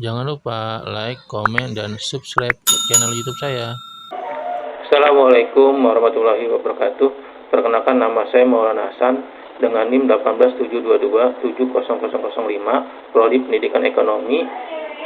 Jangan lupa like, komen, dan subscribe channel YouTube saya. Assalamualaikum warahmatullahi wabarakatuh. Perkenalkan, nama saya Maulana Hasan dengan NIM 18722700005, Prodi Pendidikan Ekonomi.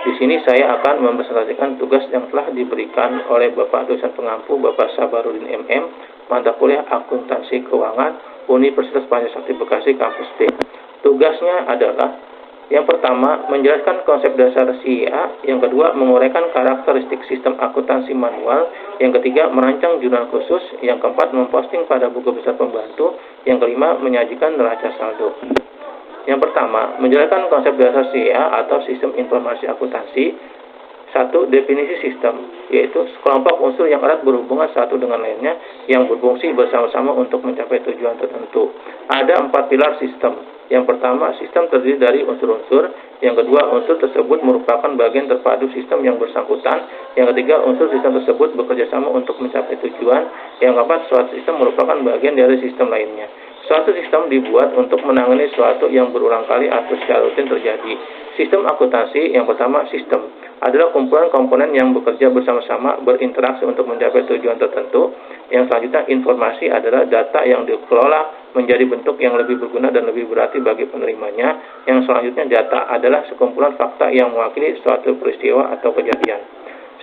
Di sini saya akan mempresentasikan tugas yang telah diberikan oleh Bapak dosen pengampu Bapak Sabarudin MM, mata kuliah Akuntansi Keuangan, Universitas Pancasakti Bekasi Kampus D. Tugasnya adalah: yang pertama, menjelaskan konsep dasar CIA. Yang kedua, menguraikan karakteristik sistem akuntansi manual. Yang ketiga, merancang jurnal khusus. Yang keempat, memposting pada buku besar pembantu. Yang kelima, menyajikan neraca saldo. Yang pertama, menjelaskan konsep dasar CIA atau sistem informasi akuntansi. Satu, definisi sistem, yaitu sekelompok unsur yang erat berhubungan satu dengan lainnya yang berfungsi bersama-sama untuk mencapai tujuan tertentu. Ada 4 pilar sistem. Yang pertama, sistem terdiri dari unsur-unsur. Yang kedua, unsur tersebut merupakan bagian terpadu sistem yang bersangkutan. Yang ketiga, unsur sistem tersebut bekerja sama untuk mencapai tujuan. Yang keempat, suatu sistem merupakan bagian dari sistem lainnya. Suatu sistem dibuat untuk menangani sesuatu yang berulang kali atau secara rutin terjadi. Sistem akuntansi, yang pertama, sistem adalah kumpulan komponen yang bekerja bersama-sama, berinteraksi untuk mencapai tujuan tertentu. Yang selanjutnya, informasi adalah data yang dikelola menjadi bentuk yang lebih berguna dan lebih berarti bagi penerimanya. Yang selanjutnya, data adalah sekumpulan fakta yang mewakili suatu peristiwa atau kejadian.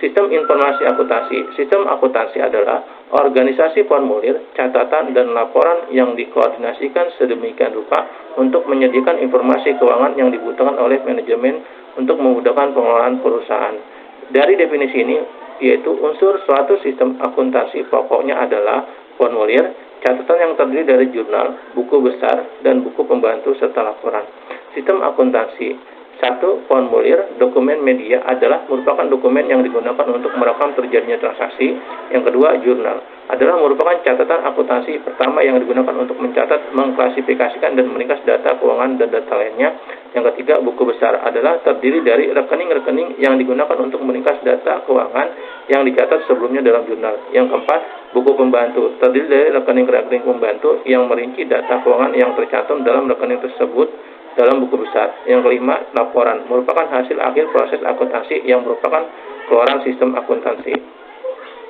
Sistem informasi akuntansi. Sistem akuntansi adalah organisasi formulir, catatan, dan laporan yang dikoordinasikan sedemikian rupa untuk menyediakan informasi keuangan yang dibutuhkan oleh manajemen untuk memudahkan pengelolaan perusahaan. Dari definisi ini, yaitu unsur suatu sistem akuntansi pokoknya adalah formulir, catatan yang terdiri dari jurnal, buku besar, dan buku pembantu serta laporan. Sistem akuntansi. Satu, formulir dokumen media adalah merupakan dokumen yang digunakan untuk merekam terjadinya transaksi. Yang kedua, jurnal adalah merupakan catatan akuntansi pertama yang digunakan untuk mencatat, mengklasifikasikan, dan meringkas data keuangan dan data lainnya. Yang ketiga, buku besar adalah terdiri dari rekening-rekening yang digunakan untuk meringkas data keuangan yang dicatat sebelumnya dalam jurnal. Yang keempat, buku pembantu terdiri dari rekening-rekening pembantu yang merinci data keuangan yang tercantum dalam rekening tersebut dalam buku besar. Yang kelima, laporan merupakan hasil akhir proses akuntansi yang merupakan keluaran sistem akuntansi.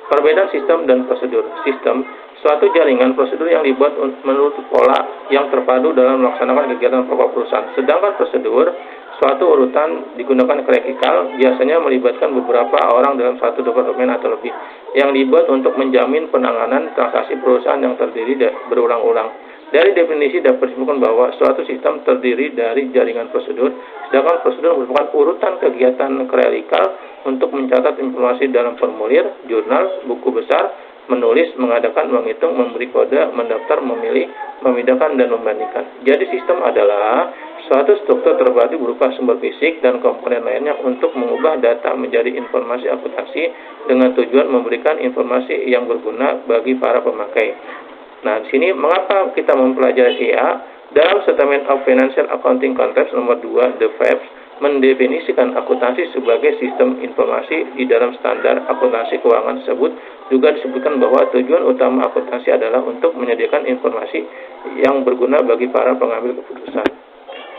Perbedaan sistem dan prosedur. Sistem, suatu jaringan prosedur yang dibuat menurut pola yang terpadu dalam melaksanakan kegiatan pokok perusahaan. Sedangkan prosedur, suatu urutan digunakan hierarkikal, biasanya melibatkan beberapa orang dalam satu departemen atau lebih, yang dibuat untuk menjamin penanganan transaksi perusahaan yang terdiri berulang-ulang. Dari definisi dapat disimpulkan bahwa suatu sistem terdiri dari jaringan prosedur, sedangkan prosedur merupakan urutan kegiatan hierarkikal untuk mencatat informasi dalam formulir, jurnal, buku besar, menulis, mengadakan, menghitung, memberi kode, mendaftar, memilih, memindahkan, dan membandingkan. Jadi sistem adalah suatu struktur terpadu berupa sumber fisik dan komponen lainnya untuk mengubah data menjadi informasi akuntansi dengan tujuan memberikan informasi yang berguna bagi para pemakai. Nah, di sini mengapa kita mempelajari CIA? Dalam Statement of Financial Accounting Concepts nomor 2, The FABS, mendefinisikan akuntansi sebagai sistem informasi. Di dalam standar akuntansi keuangan tersebut juga disebutkan bahwa tujuan utama akuntansi adalah untuk menyediakan informasi yang berguna bagi para pengambil keputusan.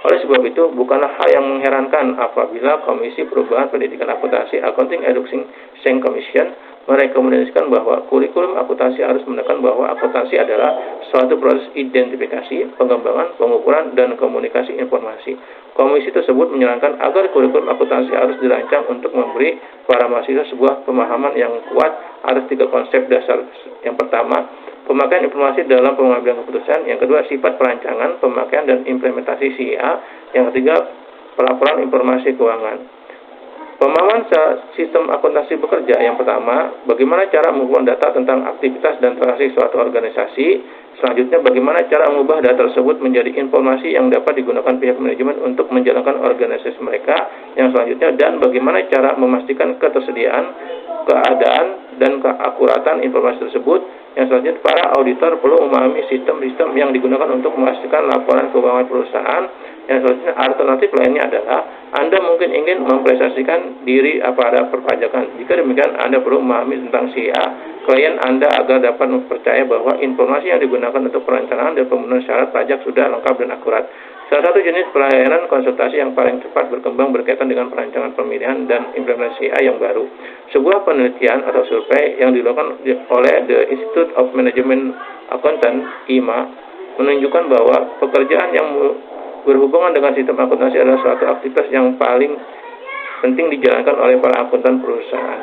Oleh sebab itu, bukanlah hal yang mengherankan apabila Komisi Perubahan Pendidikan Akuntansi Accounting Education Commission merekomendasikan bahwa kurikulum akuntansi harus menekan bahwa akuntansi adalah suatu proses identifikasi, pengembangan, pengukuran, dan komunikasi informasi. Komisi tersebut menyarankan agar kurikulum akuntansi harus dirancang untuk memberi para mahasiswa sebuah pemahaman yang kuat atas 3 konsep dasar. Yang pertama, pemakaian informasi dalam pengambilan keputusan. Yang kedua, sifat perancangan, pemakaian, dan implementasi CIA. Yang ketiga, pelaporan informasi keuangan. Pemahaman sistem akuntansi bekerja. Yang pertama, bagaimana cara mengumpulkan data tentang aktivitas dan transaksi suatu organisasi. Selanjutnya, bagaimana cara mengubah data tersebut menjadi informasi yang dapat digunakan pihak manajemen untuk menjalankan organisasi mereka. Yang selanjutnya, dan bagaimana cara memastikan ketersediaan, keadaan, dan keakuratan informasi tersebut. Yang selanjutnya, para auditor perlu memahami sistem-sistem yang digunakan untuk memastikan laporan keuangan perusahaan. Yang selanjutnya, alternatif lainnya adalah Anda mungkin ingin mempresentasikan diri pada perpajakan. Jika demikian, Anda perlu memahami tentang SIA klien Anda agar dapat mempercaya bahwa informasi yang digunakan untuk perencanaan dan pemenuhan syarat pajak sudah lengkap dan akurat. Salah satu jenis pelayanan konsultasi yang paling cepat berkembang berkaitan dengan perancangan pemilihan dan implementasi SIA yang baru. Sebuah penelitian atau survei yang dilakukan oleh The Institute of Management Accountant (IMA) menunjukkan bahwa pekerjaan yang berhubungan dengan sistem akuntansi adalah suatu aktivitas yang paling penting dijalankan oleh para akuntan perusahaan.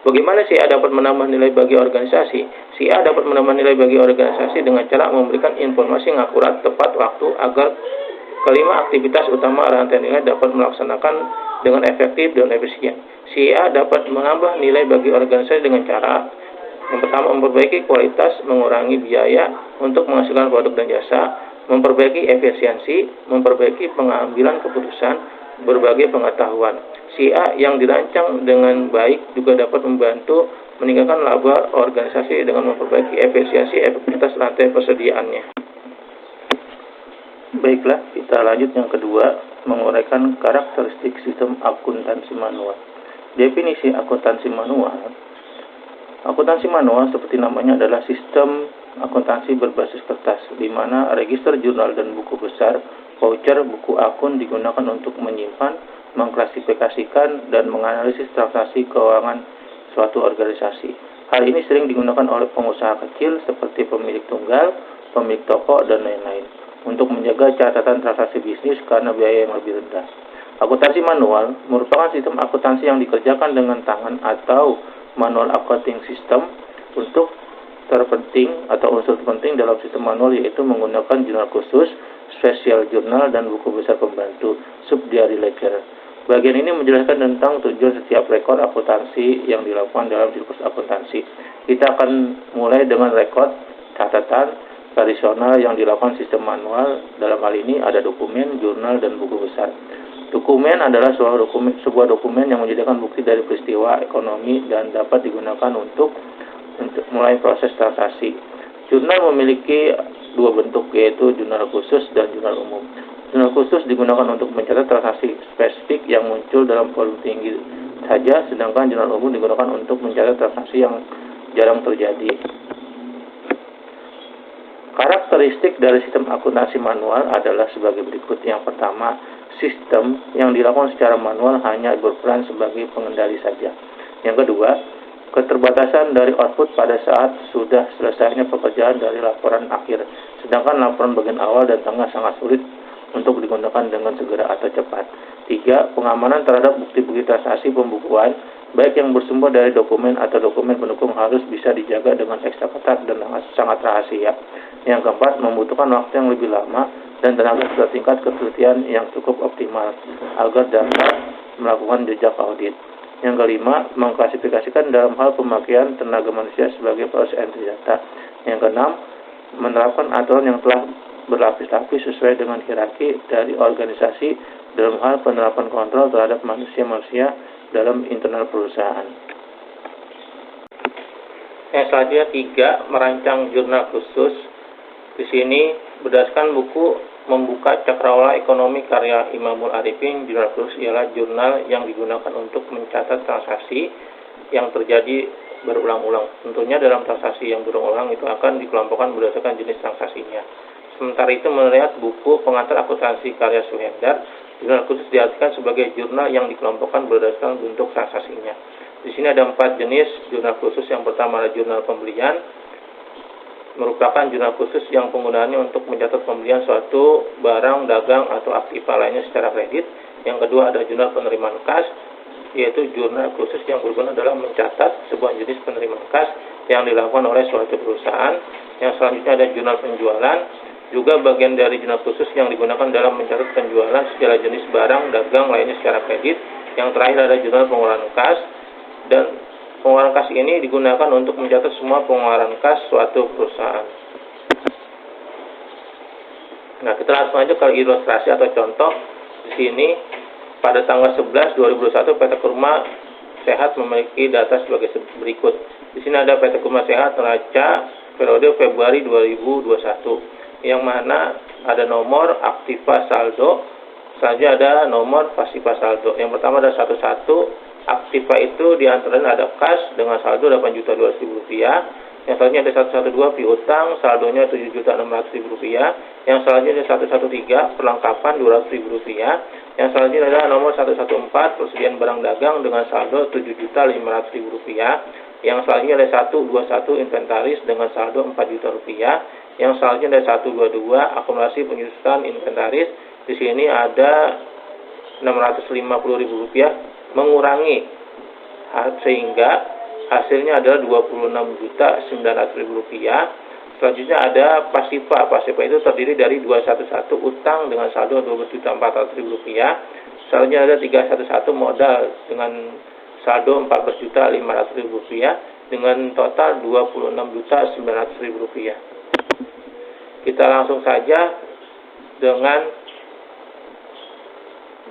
Bagaimana SIA dapat menambah nilai bagi organisasi? SIA dapat menambah nilai bagi organisasi dengan cara memberikan informasi yang akurat tepat waktu agar kelima aktivitas utama rantai nilai dapat melaksanakan dengan efektif dan efisien. SIA dapat menambah nilai bagi organisasi dengan cara yang pertama, memperbaiki kualitas, mengurangi biaya untuk menghasilkan produk dan jasa, memperbaiki efisiensi, memperbaiki pengambilan keputusan, berbagai pengetahuan. SIA yang dirancang dengan baik juga dapat membantu meningkatkan laba organisasi dengan memperbaiki efisiensi efektivitas rantai persediaannya. Baiklah, kita lanjut yang kedua, menguraikan karakteristik sistem akuntansi manual. Definisi akuntansi manual. Akuntansi manual seperti namanya adalah sistem akuntansi berbasis kertas, di mana register jurnal dan buku besar, voucher, buku akun digunakan untuk menyimpan, mengklasifikasikan, dan menganalisis transaksi keuangan suatu organisasi. Hal ini sering digunakan oleh pengusaha kecil seperti pemilik tunggal, pemilik toko, dan lain-lain untuk menjaga catatan transaksi bisnis karena biaya yang lebih rendah. Akuntansi manual merupakan sistem akuntansi yang dikerjakan dengan tangan atau manual accounting system. Untuk terpenting atau unsur penting dalam sistem manual yaitu menggunakan jurnal khusus, special journal, dan buku besar pembantu, subdiary ledger. Bagian ini menjelaskan tentang tujuan setiap rekor akuntansi yang dilakukan dalam siklus akuntansi. Kita akan mulai dengan rekor catatan tradisional yang dilakukan sistem manual. Dalam hal ini ada dokumen, jurnal, dan buku besar. Dokumen adalah sebuah dokumen yang menyediakan bukti dari peristiwa ekonomi dan dapat digunakan untuk mulai proses transaksi. Jurnal memiliki dua bentuk, yaitu jurnal khusus dan jurnal umum. Jurnal khusus digunakan untuk mencatat transaksi spesifik yang muncul dalam volume tinggi saja, sedangkan jurnal umum digunakan untuk mencatat transaksi yang jarang terjadi. Karakteristik dari sistem akuntansi manual adalah sebagai berikut. Yang pertama, sistem yang dilakukan secara manual hanya berperan sebagai pengendali saja. Yang kedua, keterbatasan dari output pada saat sudah selesainya pekerjaan dari laporan akhir, sedangkan laporan bagian awal dan tengah sangat sulit untuk digunakan dengan segera atau cepat. 3. Pengamanan terhadap bukti-bukti transaksi pembukuan, baik yang bersumber dari dokumen atau dokumen pendukung, harus bisa dijaga dengan ekstra ketat dan sangat rahasia. Yang keempat, membutuhkan waktu yang lebih lama dan tenaga serta tingkat ketelitian yang cukup optimal agar dapat melakukan jejak audit. Yang kelima, mengklasifikasikan dalam hal pemakaian tenaga manusia sebagai proses entry data. Yang keenam, menerapkan aturan yang telah berlapis-lapis sesuai dengan hierarki dari organisasi dalam hal penerapan kontrol terhadap manusia-manusia dalam internal perusahaan. Yang selanjutnya 3, merancang jurnal khusus. Di sini berdasarkan buku Membuka Cakrawala Ekonomi karya Imamul Arifin, jurnal khusus ialah jurnal yang digunakan untuk mencatat transaksi yang terjadi berulang-ulang. Tentunya dalam transaksi yang berulang-ulang itu akan dikelompokkan berdasarkan jenis transaksinya. Sementara itu, melihat buku Pengantar Akuntansi karya Suhendar, jurnal khusus diartikan sebagai jurnal yang dikelompokkan berdasarkan bentuk transaksinya. Di sini ada 4 jenis jurnal khusus. Yang pertama adalah jurnal pembelian, merupakan jurnal khusus yang penggunaannya untuk mencatat pembelian suatu barang, dagang, atau aktiva lainnya secara kredit. Yang kedua ada jurnal penerimaan kas, yaitu jurnal khusus yang berguna dalam mencatat sebuah jenis penerimaan kas yang dilakukan oleh suatu perusahaan. Yang selanjutnya ada jurnal penjualan, juga bagian dari jurnal khusus yang digunakan dalam mencatat penjualan segala jenis barang, dagang lainnya secara kredit. Yang terakhir ada jurnal pengeluaran kas, dan pengeluaran kas ini digunakan untuk mencatat semua pengeluaran kas suatu perusahaan. Nah, kita langsung aja ke ilustrasi atau contoh. Di sini pada tanggal 11 2021 PT Kurma Sehat memiliki data sebagai berikut. Di sini ada PT Kurma Sehat neraca periode Februari 2021, yang mana ada nomor aktiva saldo, selanjutnya ada nomor pasiva saldo. Yang pertama ada 11. Aktiva itu diantaranya ada kas dengan saldo Rp8.200.000. Yang selanjutnya ada 112 piutang, saldonya Rp7.600.000. Yang selanjutnya ada 113 perlengkapan Rp200.000. Yang selanjutnya adalah nomor 114 persediaan barang dagang dengan saldo Rp7.500.000. Yang selanjutnya ada 121 inventaris dengan saldo Rp4.000.000. Yang selanjutnya ada 122 akumulasi penyusunan inventaris. Di sini ada Rp650.000 mengurangi, sehingga hasilnya adalah Rp26.900.000. Selanjutnya ada pasiva. Pasiva itu terdiri dari 211 utang dengan saldo Rp12.400.000. Selanjutnya ada 311 modal dengan saldo Rp14.500.000 dengan total Rp26.900.000. Kita langsung saja dengan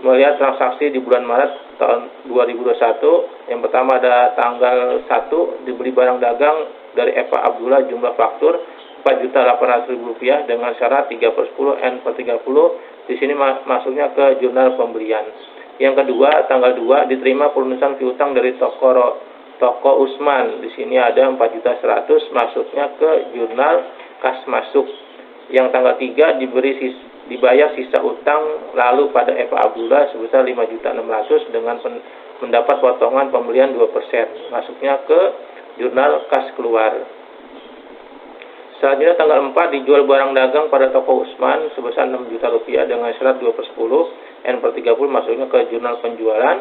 melihat transaksi di bulan Maret tahun 2021. Yang pertama ada tanggal 1 dibeli barang dagang dari Eva Abdullah, jumlah faktur Rp4.800.000 dengan syarat 3/10 N/30. Di sini masuknya ke jurnal pembelian. Yang kedua, tanggal 2 diterima pelunasan piutang dari toko Usman. Di sini ada Rp4.100.000 masuknya ke jurnal kas masuk. Yang tanggal 3 dibayar sisa utang lalu pada Eva Abdullah sebesar Rp5.600.000 dengan mendapat potongan pembelian 2%. Masuknya ke jurnal kas keluar. Selanjutnya tanggal 4 dijual barang dagang pada toko Usman sebesar Rp6 juta dengan syarat 2/10 N/30 masuknya ke jurnal penjualan.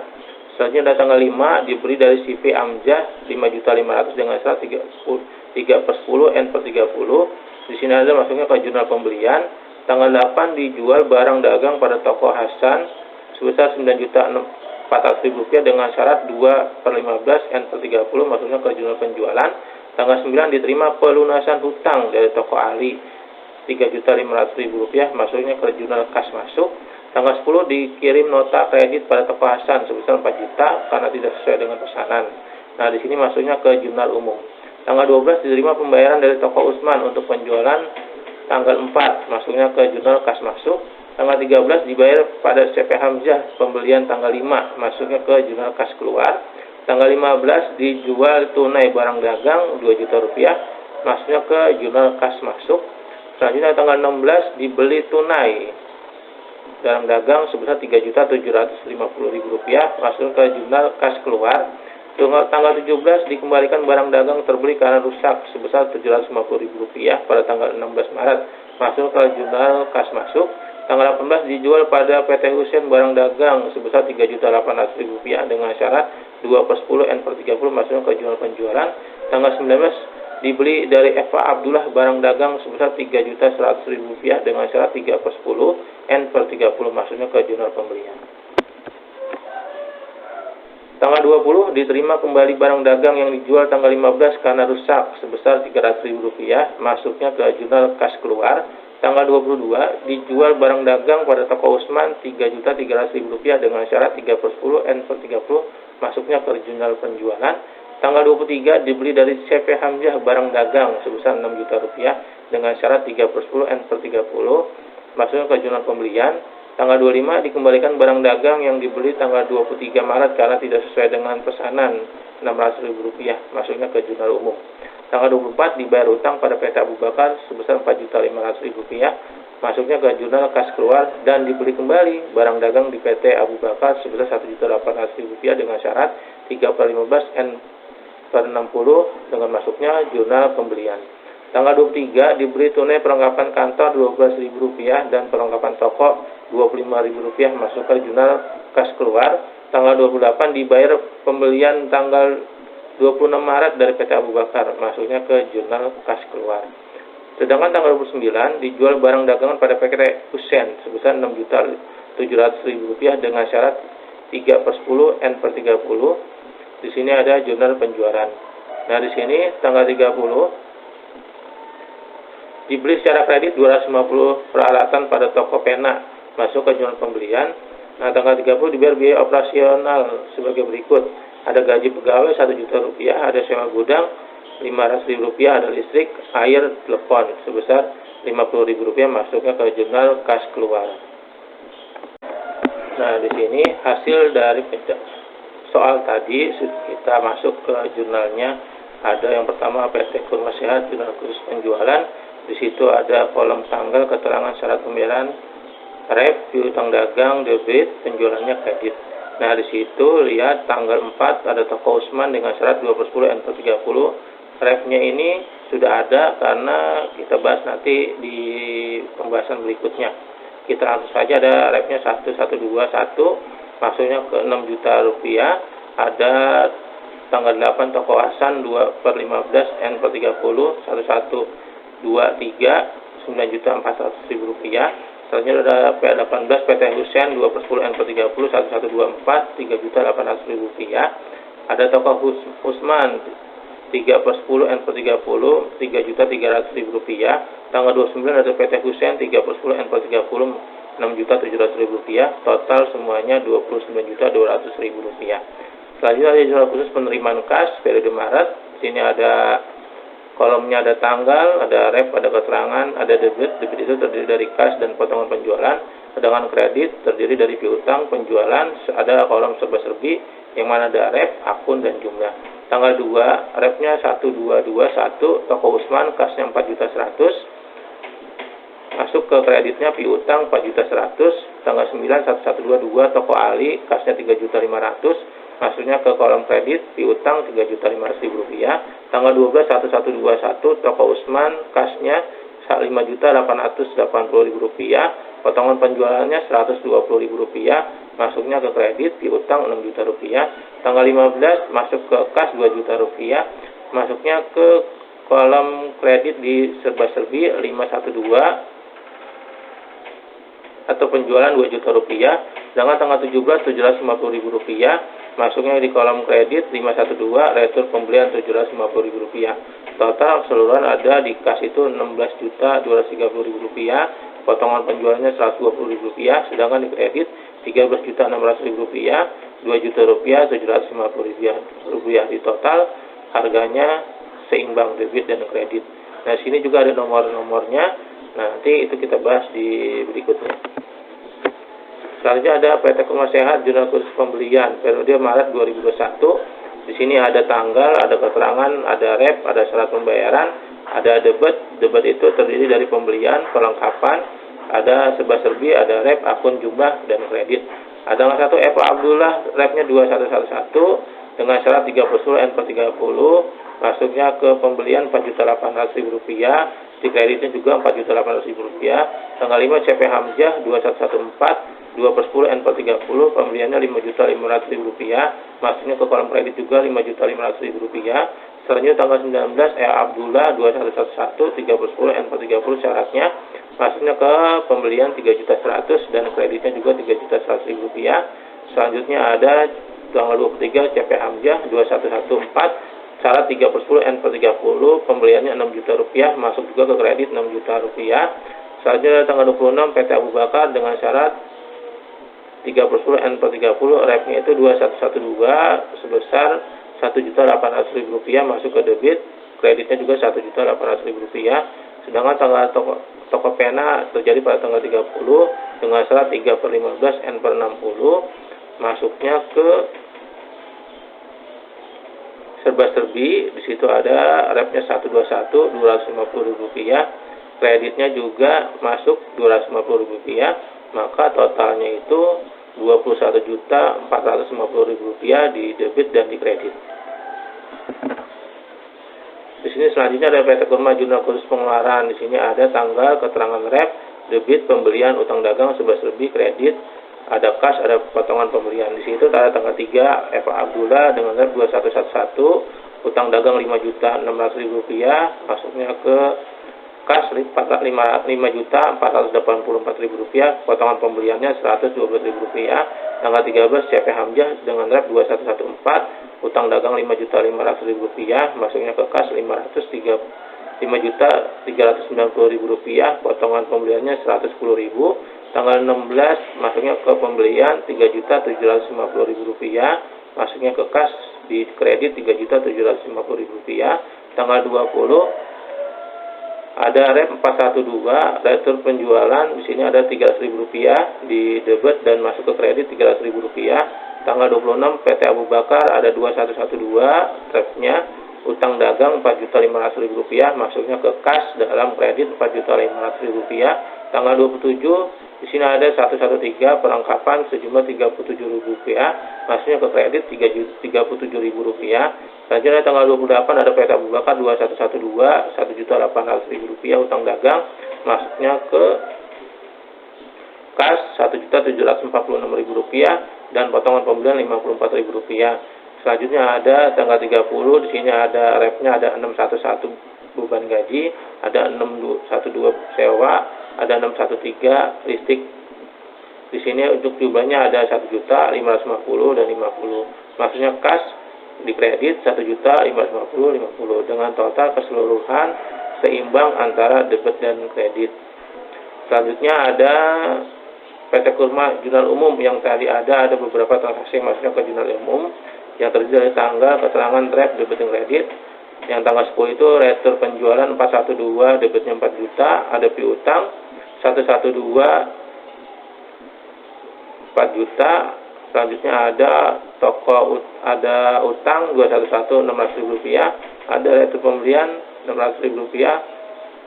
Selanjutnya tanggal 5 dibeli dari CV Amjah Rp5.500.000 dengan syarat 3/10 N/30. Di sini ada masuknya ke jurnal pembelian. Tanggal 8 dijual barang dagang pada toko Hasan sebesar Rp9.400.000 dengan syarat 2/15 N/30 masuknya ke jurnal penjualan. Tanggal 9 diterima pelunasan hutang dari toko Ali Rp3.500.000 masuknya ke jurnal kas masuk. Tanggal 10 dikirim nota kredit pada toko Hasan sebesar Rp4 juta karena tidak sesuai dengan pesanan. Nah, di sini masuknya ke jurnal umum. Tanggal 12 diterima pembayaran dari toko Usman untuk penjualan tanggal 4 masuknya ke jurnal kas masuk. Tanggal 13 dibayar pada CP Hamzah pembelian tanggal 5 masuknya ke jurnal kas keluar. Tanggal 15 dijual tunai barang dagang Rp2 juta masuknya ke jurnal kas masuk. Selanjutnya tanggal 16 dibeli tunai barang dagang sebesar Rp3.750.000 masuknya ke jurnal kas keluar. Tanggal 17 dikembalikan barang dagang terbeli karena rusak sebesar Rp750.000 pada tanggal 16 Maret masuk ke jurnal kas masuk. Tanggal 18 dijual pada PT Husein barang dagang sebesar Rp3.800.000 dengan syarat 2/10 N/30 masuknya ke jurnal penjualan. Tanggal 19 dibeli dari Eva Abdullah barang dagang sebesar Rp3.100.000 dengan syarat 3/10 N/30 masuknya ke jurnal pembelian. Tanggal 20 diterima kembali barang dagang yang dijual tanggal 15 karena rusak sebesar Rp300.000 masuknya ke jurnal kas keluar. Tanggal 22 dijual barang dagang pada toko Usman Rp3.300.000 dengan syarat 3/10 N/30 masuknya ke jurnal penjualan. Tanggal 23 dibeli dari CP Hamzah barang dagang sebesar Rp6 juta dengan syarat 3/10 N/30 masuknya ke jurnal pembelian. Tanggal 25 dikembalikan barang dagang yang dibeli tanggal 23 Maret karena tidak sesuai dengan pesanan Rp600.000 masuknya ke jurnal umum. Tanggal 24 dibayar utang pada PT Abu Bakar sebesar Rp4.500.000 masuknya ke jurnal kas keluar dan dibeli kembali barang dagang di PT Abu Bakar sebesar Rp1.800.000 dengan syarat 3/15 N/60 dengan masuknya jurnal pembelian. Tanggal 23 dibeli tunai perlengkapan kantor Rp12.000 dan perlengkapan toko Rp25.000 masuk ke jurnal kas keluar. Tanggal 28 dibayar pembelian tanggal 26 Maret dari PT Abu Bakar masuknya ke jurnal kas keluar. Sedangkan tanggal 29 dijual barang dagangan pada PT Husein sebesar Rp6.700.000 dengan syarat 3/10 N/30. Di sini ada jurnal penjualan. Nah, di sini tanggal 30 dibeli secara kredit 250 peralatan pada toko pena masuk ke jurnal pembelian. Nah, tanggal 30 dibayar biaya operasional sebagai berikut. Ada gaji pegawai Rp1 juta, ada sewa gudang Rp500.000, ada listrik, air, telepon sebesar Rp50.000 masuknya ke jurnal kas keluar. Nah, di sini hasil dari soal tadi kita masuk ke jurnalnya. Ada yang pertama PT Kurma Sehat jurnal khusus penjualan. Di situ ada kolom tanggal, keterangan syarat pembayaran, rep, piutang dagang, debit, penjualannya kredit. Nah, di situ lihat tanggal 4 ada toko Usman dengan syarat 2/10 N/30. Repnya ini sudah ada karena kita bahas nanti di pembahasan berikutnya. Kita langsung saja, ada repnya 1121, maksudnya ke Rp6 juta. Ada tanggal 8 toko Hasan 2/15 N/30 1123 Rp9.400.000. Selanjutnya ada P18 PT Husein 2/10 N/30 1124 Rp3.800.000. Ada toko Usman 3/10 N/30 Rp3.300.000. Tanggal 29 ada PT Husein 3/10 N/30 Rp6.700.000. Total semuanya Rp29.200.000. Selanjutnya ada jurnal khusus penerimaan kas periode Maret. Di sini ada kolomnya, ada tanggal, ada rep, ada keterangan, ada debit. Debit itu terdiri dari kas dan potongan penjualan. Sedangkan kredit terdiri dari piutang, penjualan. Ada kolom serba-serbi yang mana ada rep, akun, dan jumlah. Tanggal 2, repnya 1221, toko Usman, kasnya Rp4.100.000. Masuk ke kreditnya piutang Rp4.100.000. Tanggal 9, 1122, toko Ali, kasnya Rp3.500.000. Masuknya ke kolom kredit piutang Rp3.500.000. Tanggal 12, 1121, toko Usman, kasnya Rp5.880.000. Potongan penjualannya Rp120.000. Masuknya ke kredit piutang Rp6 juta. Tanggal 15 masuk ke kas Rp2 juta. Masuknya ke kolom kredit di serba-serbi 512 atau penjualan Rp2 juta. Sedangkan tanggal 17 Rp750.000. Masuknya di kolom kredit 512, retur pembelian Rp750.000. Total keseluruhan ada di kas itu Rp16.230.000. Potongan penjualannya Rp120.000. Sedangkan di kredit Rp13.600.000, Rp2 juta, Rp750.000. Di total harganya seimbang debit dan kredit. Nah, sini juga ada nomor-nomornya. Nah, nanti itu kita bahas di berikutnya. Selanjutnya ada PT Kurma Sehat jurnal khusus pembelian periode Maret 2021. Di sini ada tanggal, ada keterangan, ada rep, ada syarat pembayaran, ada debit. Debit itu terdiri dari pembelian, perlengkapan, ada serba-serbi, ada rep, akun, jumlah, dan kredit. Ada tanggal 1 Eva Abdullah, repnya 2111 dengan syarat 3/10 N/30. Masuknya ke pembelian Rp4.800.000. Di kreditnya juga Rp4.800.000. Tanggal 5 CP Hamzah 2114 2/10 N/30. Pembeliannya Rp5.500.000. Masuknya ke kolom kredit juga Rp5.500.000. Selanjutnya tanggal 19 Abdullah 2111 3/10 N/30. Syaratnya masuknya ke pembelian Rp3.100.000 dan kreditnya juga Rp3.100.000. Selanjutnya ada tanggal 23 CP Hamzah 2114 syarat 3/10 N/30. Pembeliannya Rp6 juta, masuk juga ke kredit Rp6 juta. Selanjutnya tanggal 26 PT Abu Bakar dengan syarat 3/10 N/30. Repnya itu 2112 sebesar Rp1.800.000 masuk ke debit. Kreditnya juga Rp1.800.000. Sedangkan tanggal toko pena terjadi pada tanggal 30 dengan syarat 3/15 N/60. Masuknya ke serba-serbi. Di situ ada repnya 121 Rp250.000. Kreditnya juga masuk Rp250.000. Maka totalnya itu Rp21.450.000 di debit dan di kredit. Di sini selanjutnya ada PT Kurma jurnal khusus pengeluaran. Di sini ada tanggal, keterangan rep, debit, pembelian, utang dagang, serba-serbi, kredit, ada kas, ada potongan pembelian. Di situ ada tanggal 3 Eva Abdullah dengan rep 2111, utang dagang Rp5.600.000, masuknya ke kas Rp5.484.000, potongan pembeliannya Rp112.000. Tanggal 13 CP Hamzah dengan rep 2114, utang dagang Rp5.500.000, masuknya ke kas Rp5.390.000, potongan pembeliannya Rp110.000. Tanggal 16 masuknya ke pembelian Rp3.750.000, masuknya ke kas di kredit Rp3.750.000. Tanggal 20 Ada rep 412, retur penjualan di sini ada Rp300.000 di debit dan masuk ke kredit Rp300.000. Tanggal 26 PT Abu Bakar ada 2112 repnya, utang dagang Rp4.500.000 masuknya ke kas dalam kredit Rp4.500.000. Tanggal 27 di sini ada 113 perlengkapan sejumlah Rp37.000 masuknya ke kredit Rp37.000. Selanjutnya tanggal 28 ada PT Abu Bakar 2112 Rp1.800.000 utang dagang masuknya ke kas Rp1.746.000 dan potongan pembelian Rp54.000. Selanjutnya ada tanggal 30 di sini ada repnya ada 611 beban gaji, ada 612 sewa, ada 613 listrik. Di sini untuk jumlahnya ada 1.550 dan 50. Maksudnya kas di kredit 1.550 dengan total keseluruhan seimbang antara debit dan kredit. Selanjutnya ada PT Kurma Jurnal Umum yang tadi ada beberapa transaksi yang masuknya ke jurnal umum yang terdiri dari tanggal, keterangan, rep, debit dan kredit. Yang tanggal 10 itu retur penjualan 412, debitnya 4 juta, ada piutang 112 4 juta. Selanjutnya ada ada utang 211 Rp600.000, ada retur pembelian Rp600.000.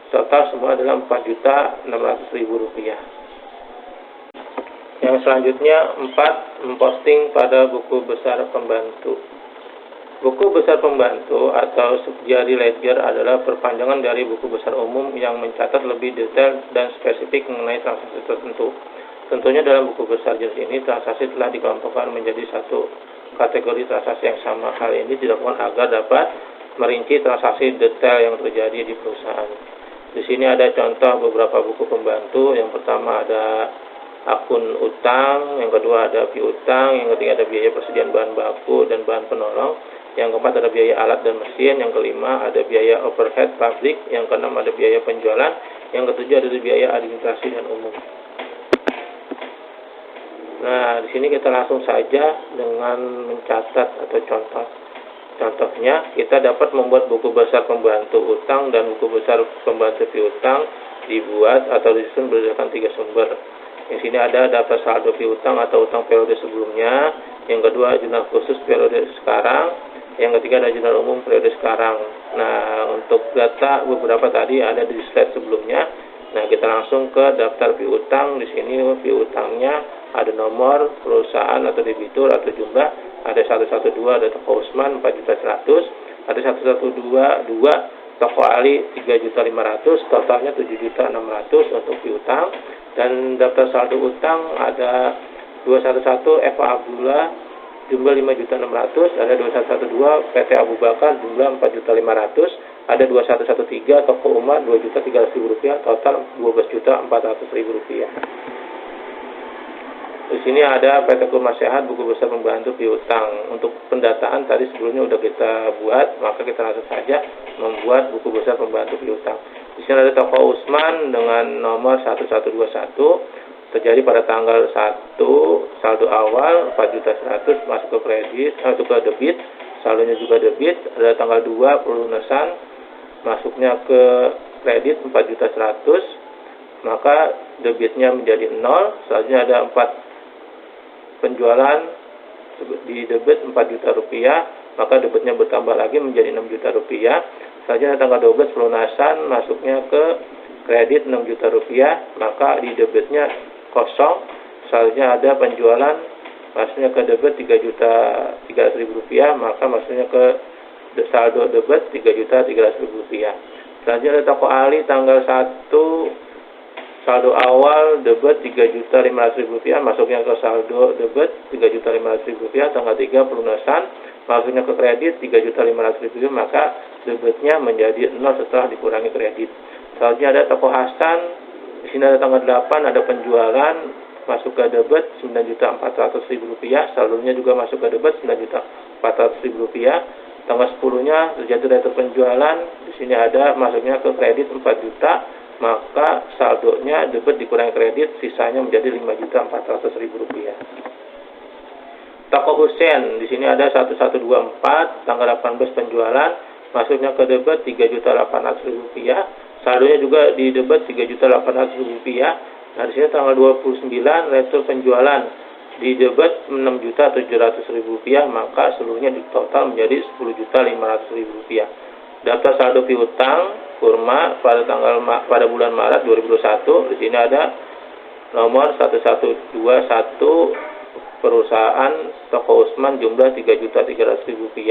Total semua adalah Rp4.600.000. Yang selanjutnya 4. Memposting pada buku besar pembantu. Buku besar pembantu atau subsidiary ledger adalah perpanjangan dari buku besar umum yang mencatat lebih detail dan spesifik mengenai transaksi tertentu. Tentunya dalam buku besar jenis ini transaksi telah dikelompokkan menjadi satu kategori transaksi yang sama. Hal ini dilakukan agar dapat merinci transaksi detail yang terjadi di perusahaan. Di sini ada contoh beberapa buku pembantu. Yang pertama ada akun utang, yang kedua ada piutang, yang ketiga ada biaya persediaan bahan baku dan bahan penolong, yang keempat ada biaya alat dan mesin, yang kelima ada biaya overhead pabrik, yang keenam ada biaya penjualan, yang ketujuh ada biaya administrasi dan umum. Nah, di sini kita langsung saja dengan mencatat atau contohnya, kita dapat membuat buku besar pembantu utang dan buku besar pembantu piutang dibuat atau disusun berdasarkan 3 sumber. Yang sini ada daftar saldo piutang atau utang periode sebelumnya, yang kedua jurnal khusus periode sekarang, yang ketiga ada jurnal umum periode sekarang. Nah, untuk data beberapa tadi ada di slide sebelumnya. Nah, kita langsung ke daftar piutang. Di sini piutangnya ada nomor perusahaan atau debitur atau jumlah, ada 112 ada toko Usman 4.100.000, ada 112 toko Ali 3.500.000, totalnya 7.600.000 untuk piutang. Dan daftar saldo utang ada 211 Eva Abdullah jumlah 5.600.000, ada 2112 PT Abu Bakar jumlah 4.500.000, ada 2113 toko Umar Rp2.300.000, total Rp12.400.000. Di sini ada PT Kurma Sehat buku besar pembantu piutang. Untuk pendataan tadi sebelumnya sudah kita buat, maka kita langsung saja membuat buku besar pembantu piutang. Di sini ada toko Usman dengan nomor 1121 terjadi pada tanggal 1 saldo awal 4.100.000 masuk ke kredit atau ke debit, saldonya juga debit. Ada tanggal 2 pelunasan masuknya ke kredit 4.100.000, maka debitnya menjadi 0. Selanjutnya ada 4 penjualan di debit Rp4.000.000, maka debitnya bertambah lagi menjadi Rp6.000.000. Selanjutnya tanggal 12 pelunasan masuknya ke kredit Rp6.000.000, maka di debitnya kosong. Selanjutnya ada penjualan masuknya ke debit Rp3.300.000, maka masuknya ke saldo debit Rp3.300.000. Selanjutnya ada toko Ali tanggal 1 saldo awal debit Rp3.500.000, masuknya ke saldo debit Rp3.500.000. Tanggal 3 pelunasan masuknya ke kredit Rp3.500.000, maka debitnya menjadi 0 setelah dikurangi kredit. Selanjutnya ada toko Hasan. Di sini ada tanggal 8 ada penjualan masuk ke debit Rp9.400.000, saldonya juga masuk ke debit Rp9.400.000. Tanggal 10-nya terjadi retur penjualan. Di sini ada masuknya ke kredit 4 juta, maka saldonya debit dikurangi kredit, sisanya menjadi Rp5.400.000. Toko Husein, di sini ada 1124 tanggal 18 penjualan, masuknya ke debit Rp3.800.000, saldonya juga di debit Rp3.800.000. Nah, di sini tanggal 29 retur penjualan di debit Rp6.700.000, maka seluruhnya di total menjadi Rp10.500.000. Daftar saldo piutang kurma pada bulan Maret 2021. Di sini ada nomor 1121 perusahaan Toko Usman jumlah Rp3.300.000,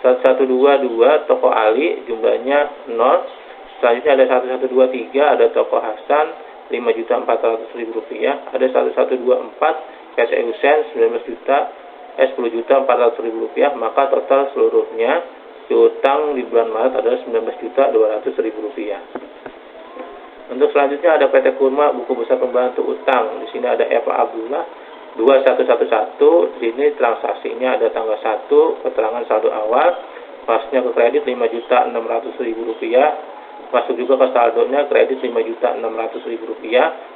1122 Toko Ali jumlahnya 0. Selanjutnya ada 1123 ada Toko Hasan Rp5.400.000, ada 1124 PT Husen 10.400.000, maka total seluruhnya piutang di bulan Maret adalah Rp19.200.000. Untuk selanjutnya ada PT Kurma buku besar pembantu utang. Di sini ada Eva Abdullah 2111. Di sini transaksinya ada tanggal 1, keterangan saldo awal, masuknya ke kredit Rp5.600.000, masuk juga ke saldonya kredit Rp5.600.000.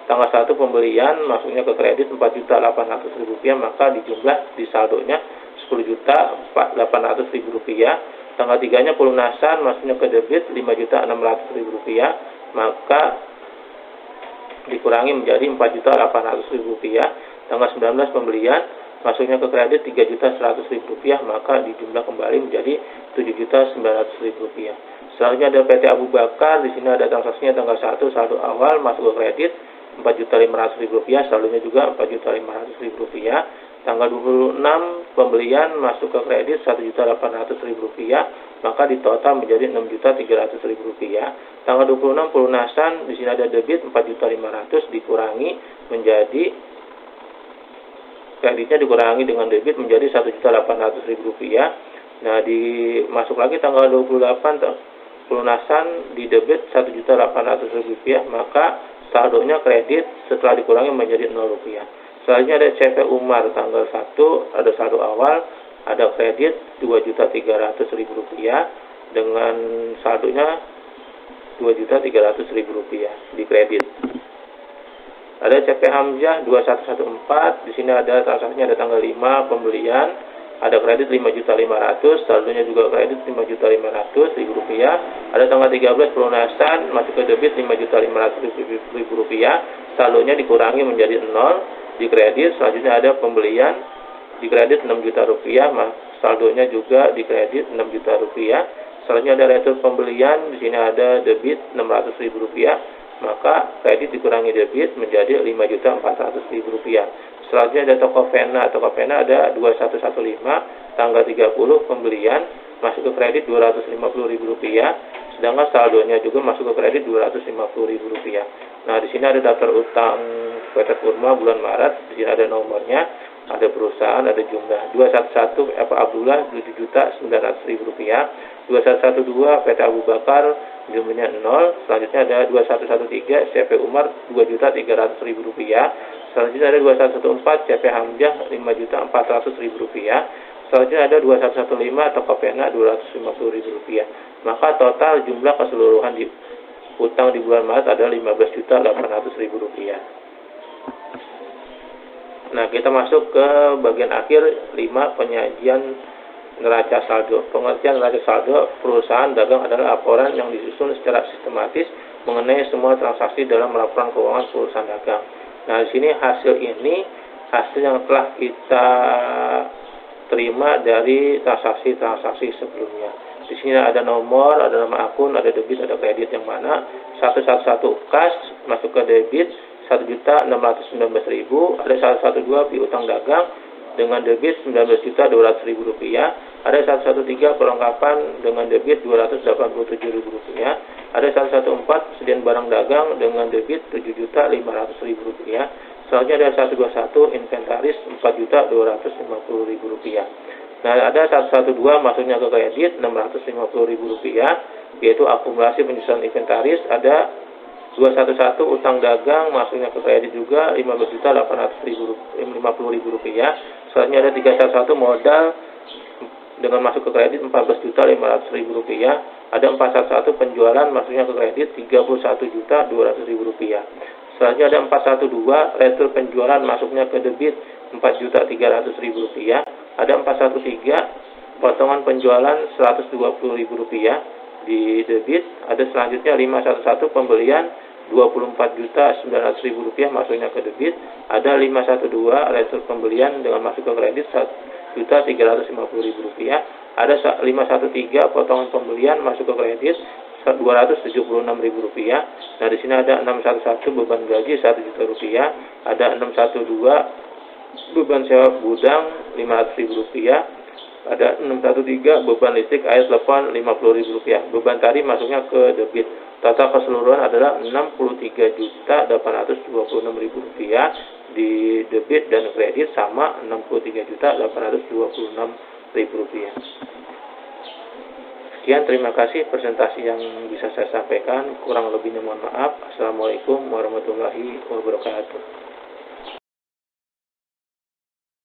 Tanggal 1 pembelian masuknya ke kredit Rp4.800.000, maka dijumlah di saldonya Rp10.800.000. Tanggal 3-nya pelunasan masuknya ke debit Rp5.600.000, maka dikurangi menjadi Rp4.800.000. Tanggal 19 pembelian masuknya ke kredit Rp3.100.000, maka dijumlah kembali menjadi Rp7.900.000. Selanjutnya ada PT Abu Bakar. Di sini ada transaksinya tanggal 1 saldo awal masuk ke kredit Rp4.500.000, saldonya juga Rp4.500.000. Tanggal 26 pembelian masuk ke kredit Rp1.800.000, maka di total menjadi Rp6.300.000. Tanggal 26 pelunasan, di sini ada debit Rp4.500.000 dikurangi menjadi kreditnya dikurangi dengan debit menjadi Rp1.800.000. Nah, masuk lagi tanggal 28 pelunasan di debit Rp1.800.000, maka saldonya kredit setelah dikurangi menjadi Rp0. Selanjutnya ada CP Umar tanggal 1, ada saldo awal, ada kredit Rp2.300.000 dengan saldonya Rp2.300.000 di kredit. Ada CP Hamzah 2114. Di sini ada transaksinya ada tanggal 5 pembelian, ada kredit Rp5.500.000, saldonya juga kredit Rp5.500.000. Ada tanggal 13 pelunasan masuk ke debit Rp5.500.000, saldonya dikurangi menjadi 0 di kredit. Selanjutnya ada pembelian di kredit Rp6.000.000, saldonya juga di kredit Rp6.000.000. Selanjutnya ada retur pembelian, di sini ada debit Rp600.000, maka kredit dikurangi debit menjadi Rp5.400.000. Selanjutnya ada Toko Vena. Toko Vena ada 2115 tanggal 30 pembelian masuk ke kredit Rp250.000, sedangkan saldonya juga masuk ke kredit Rp250.000. Nah, di sini ada daftar utang PT Kurma bulan Maret. Di sini ada nomornya, ada perusahaan, ada jumlah 211 Eva Abdullah Rp7.900.000, 2112 PT Abu Bakar jumlahnya 0. Selanjutnya ada 2113 CP Umar Rp2.300.000. Selanjutnya ada 2114 CP Hamzah Rp5.400.000. Selanjutnya ada 2115 Toko Pena Rp250.000. Maka total jumlah keseluruhan di utang di bulan Maret adalah Rp15.800.000. Nah, kita masuk ke bagian akhir 5, penyajian neraca saldo. Pengertian neraca saldo perusahaan dagang adalah laporan yang disusun secara sistematis mengenai semua transaksi dalam laporan keuangan perusahaan dagang. Nah, di sini hasil ini hasil yang telah kita terima dari transaksi-transaksi sebelumnya. Di sini ada nomor, ada nama akun, ada debit, ada kredit, yang mana 111 kas masuk ke debit Rp1.619.000, ada 112 piutang dagang dengan debit Rp19.200.000, ada 113 perlengkapan dengan debit Rp287.000, ada 114 persediaan barang dagang dengan debit Rp7.500.000. Selanjutnya ada 121 inventaris Rp4.250.000. Nah, ada 112 masuknya ke kredit Rp650.000, yaitu akumulasi penyusunan inventaris. Ada 211 utang dagang masuknya ke kredit juga Rp15.850.000. Selanjutnya ada 311 modal dengan masuk ke kredit Rp14.500.000. Ada 411 penjualan masuknya ke kredit Rp31.200.000. Selanjutnya ada 412 retur penjualan masuknya ke debit Rp4.300.000. Ada 413 potongan penjualan Rp120.000. di debit. Ada selanjutnya 511 pembelian Rp24.900.000 masuknya ke debit. Ada 512 retur pembelian dengan masuk ke kredit Rp1.350.000. Ada 513 potongan pembelian masuk ke kredit Rp276.000. Nah, di sini ada 611 beban gaji Rp1 juta. Ada 612 beban sewa gudang Rp500.000. Ada 613 beban listrik air telepon Rp50.000. Beban tadi masuknya ke debit. Total keseluruhan adalah Rp63.826.000 di debit dan kredit sama Rp63.826.000. Sekian, terima kasih presentasi yang bisa saya sampaikan. Kurang lebihnya mohon maaf. Assalamualaikum warahmatullahi wabarakatuh.